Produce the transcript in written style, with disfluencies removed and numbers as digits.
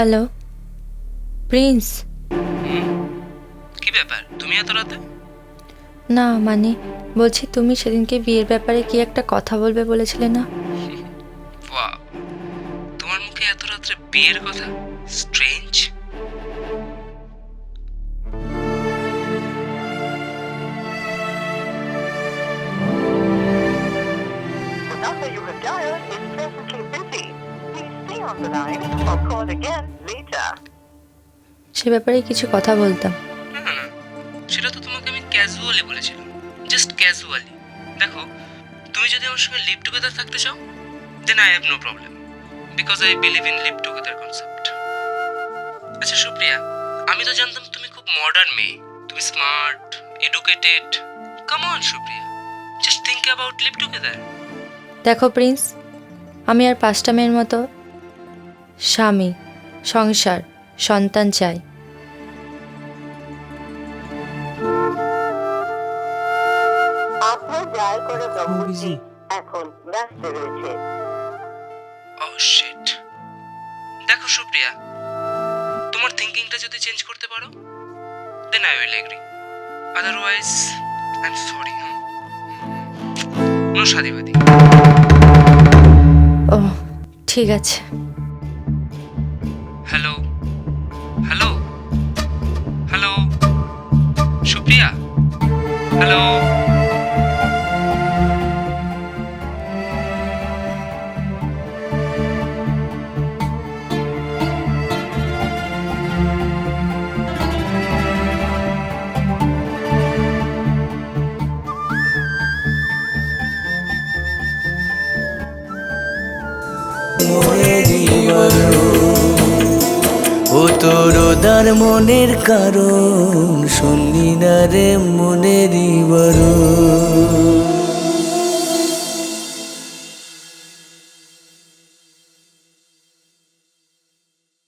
Hello Prince. কি ব্যাপার, তুমি এত রাতে? না মানে বলছি, তুমি সেদিনকে বিয়ের ব্যাপারে কি একটা কথা বলবে বলেছিলে না? বাহ, তোমার মুখে এত রাত্রে বিয়ের কথা? Strange. The number you have dialed is presently busy. Please stay on the line or call again later. সে ব্যাপারে কিছু কথা বলতাম। না না না, সেটা তো তোমাকে আমি ক্যাজুয়ালি বলেছিলাম, জাস্ট ক্যাজুয়ালি। দেখো, তুমি যদি আমার সঙ্গে লিভ টুগেদার থাকতে চাও, then I have no problem, because I believe in live together concept. আচ্ছা সুপ্রিয়া, আমি তো জানতাম তুমি খুব মডার্ন মেয়ে, তুমি smart, educated. Come on Supriya, just think about live together. দেখো প্রিন্স, আমি আর 5টা মেয়ের মতো স্বামী, সংসার, সন্তান চাই। আপনার ডায়াল করা নম্বরটি এখন ব্যস্ত রয়েছে। Oh shit. দেখো সুপ্রিয়া, তোমার থিঙ্কিংটা যদি চেঞ্জ করতে পারো, then I will agree, otherwise I am sorry. No শাদিবাদী। ও ঠিক আছে। Hello hello hello Supriya, hello. ও তোর উদার মনের কারণ, শুনলি না রে মনেরই বরণ।